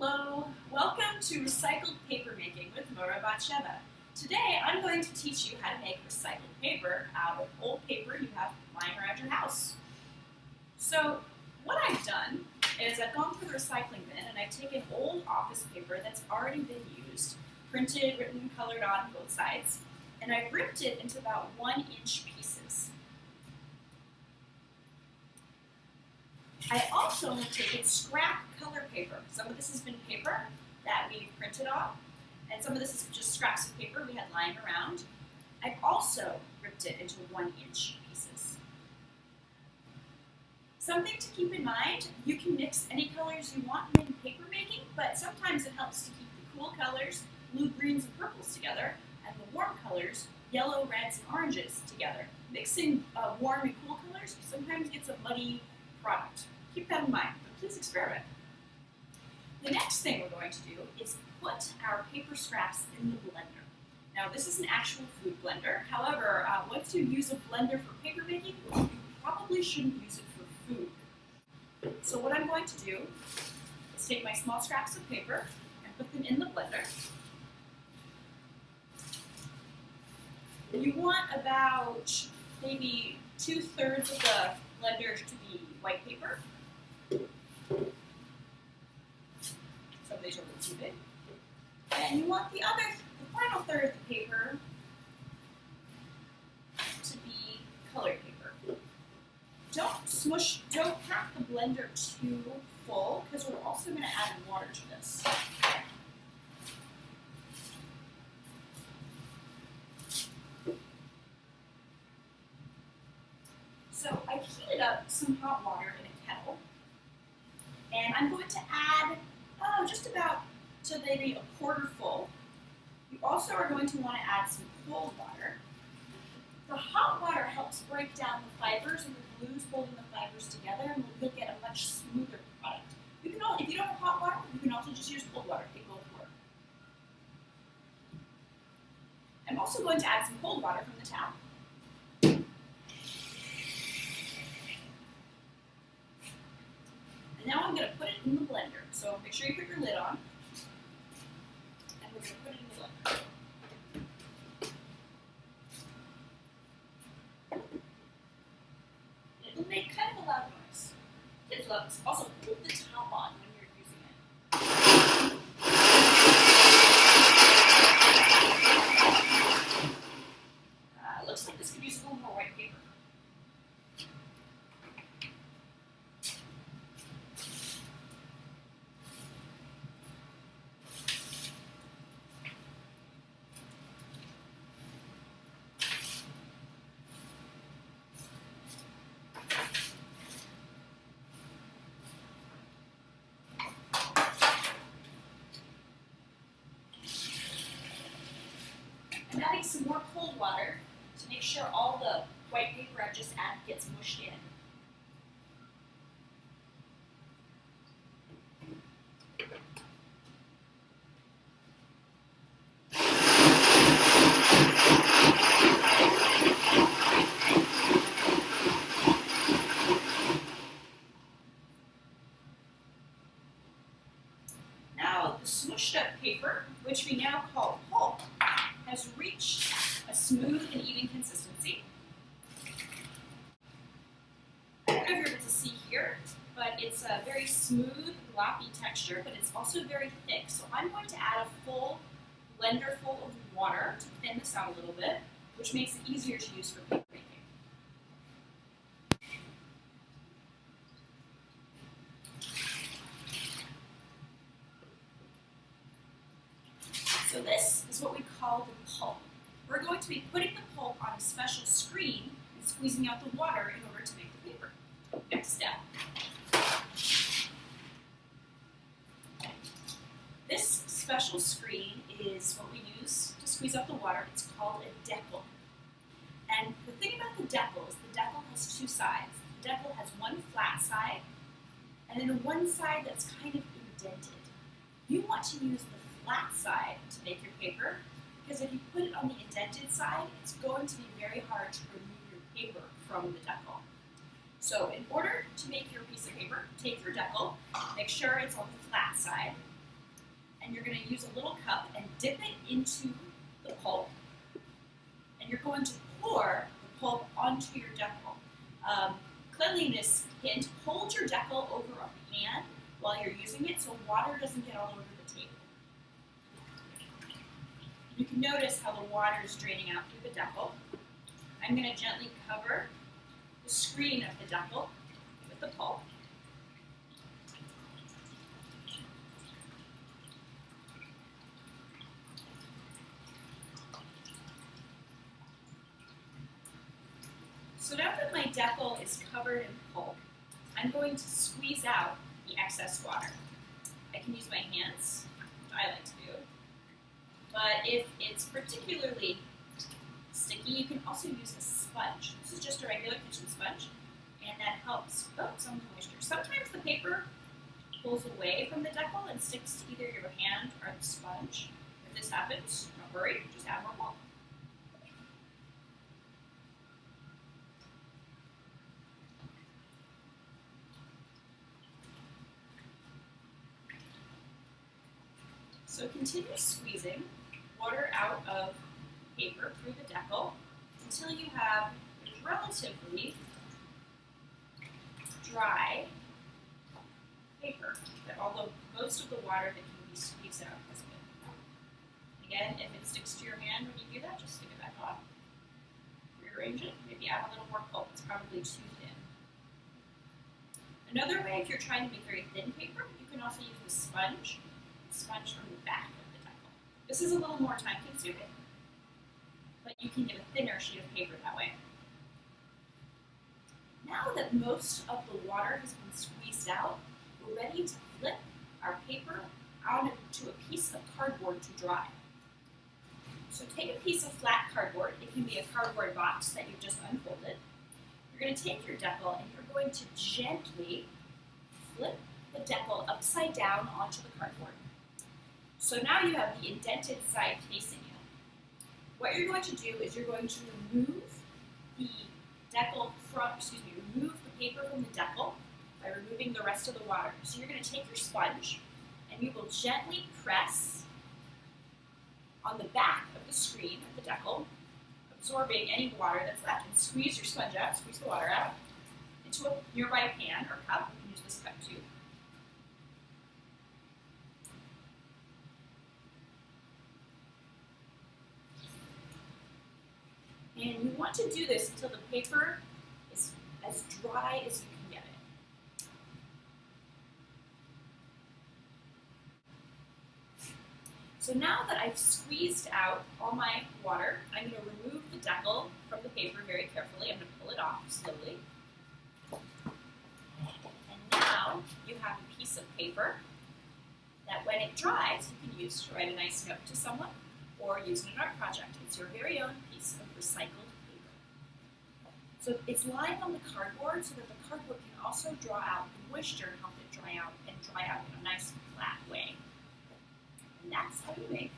Hello, welcome to Recycled Paper Making with Teva. Today I'm going to teach you how to make recycled paper out of old paper you have lying around your house. So what I've done is I've gone through the recycling bin and I've taken old office paper that's already been used, printed, written, colored on both sides, and I've ripped it into about 1-inch pieces. I also have taken scrap color paper. Some of this has been paper that we've printed on, and some of this is just scraps of paper we had lying around. I've also ripped it into 1-inch pieces. Something to keep in mind, you can mix any colors you want in paper making, but sometimes it helps to keep the cool colors, blue, greens, and purples together, and the warm colors, yellow, reds, and oranges together. Mixing warm and cool colors sometimes gets a muddy product. Keep that in mind, but please experiment. The next thing we're going to do is put our paper scraps in the blender. Now this is an actual food blender. However, once you use a blender for paper making, you probably shouldn't use it for food. So what I'm going to do is take my small scraps of paper and put them in the blender. You want about maybe 2/3 of the blender to be white paper. Some of these are a little too big. And you want the final third of the paper to be colored paper. Don't pack the blender too full because we're also going to add water to this. So I've heated up some hot water in a kettle, and I'm going to add just about to maybe 1/4 full. You also are going to want to add some cold water. The hot water helps break down the fibers and the glues holding the fibers together, and you'll get a much smoother product. If you don't have hot water, you can also just use cold water. They both work. I'm also going to add some cold water from the tap. And now I'm going to put it in the blender. So make sure you put your lid on. And we're going to put it in the blender. It'll make kind of a loud noise. Kids love this. Also, put the top on when you're using it. Looks like this could use a little more white paper. I'm adding some more cold water to make sure all the white paper I've just added gets mushed in. Now the smushed up paper, which we now call pulp, has reached a smooth and even consistency. I don't know if you're able to see here, but it's a very smooth, gloppy texture, but it's also very thick. So I'm going to add a full blender full of water to thin this out a little bit, which makes it easier to use for paper making. So this is what we call the pulp. We're going to be putting the pulp on a special screen and squeezing out the water in order to make the paper. Next step. This special screen is what we use to squeeze out the water. It's called a deckle. And the thing about the deckle is the deckle has 2 sides. The deckle has one flat side and then one side that's kind of indented. You want to use the flat side to make your paper, because if you put it on the indented side, it's going to be very hard to remove your paper from the deckle. So in order to make your piece of paper, take your deckle, make sure it's on the flat side, and you're going to use a little cup and dip it into the pulp, and you're going to pour the pulp onto your deckle. Cleanliness hint, hold your deckle over a pan while you're using it so water doesn't get all over the table. You can notice how the water is draining out through the deckle. I'm going to gently cover the screen of the deckle with the pulp. So now that my deckle is covered in pulp, I'm going to squeeze out the excess water. I can use my hands, which I like to do, but if it's particularly sticky, you can also use a sponge. This is just a regular kitchen sponge, and that helps some of the moisture. Sometimes the paper pulls away from the deckle and sticks to either your hand or the sponge. If this happens, don't worry, just add more pulp. So continue squeezing water out of paper through the deckle until you have a relatively dry paper, that although most of the water that can be squeezed out has been. Again, if it sticks to your hand when you do that, just stick it back on. Rearrange it, maybe add a little more pulp, it's probably too thin. Another way, if you're trying to make very thin paper, you can also use the sponge from the back of the deckle. This is a little more time consuming, but you can get a thinner sheet of paper that way. Now that most of the water has been squeezed out, we're ready to flip our paper onto a piece of cardboard to dry. So take a piece of flat cardboard. It can be a cardboard box that you've just unfolded. You're going to take your deckle and you're going to gently flip the deckle upside down onto the cardboard. So now you have the indented side facing you. What you're going to do is you're going to remove the paper from the deckle by removing the rest of the water. So you're going to take your sponge and you will gently press on the back of the screen of the deckle, absorbing any water that's left, and squeeze your sponge out, squeeze the water out into a nearby pan or cup. You can use this cup too. And you want to do this until the paper is as dry as you can get it. So now that I've squeezed out all my water, I'm going to remove the deckle from the paper very carefully. I'm going to pull it off slowly. And now you have a piece of paper that when it dries, you can use to write a nice note to someone or use in an art project. It's your very own piece of recycled paper. So it's lying on the cardboard so that the cardboard can also draw out the moisture and help it dry out in a nice flat way. And that's how you make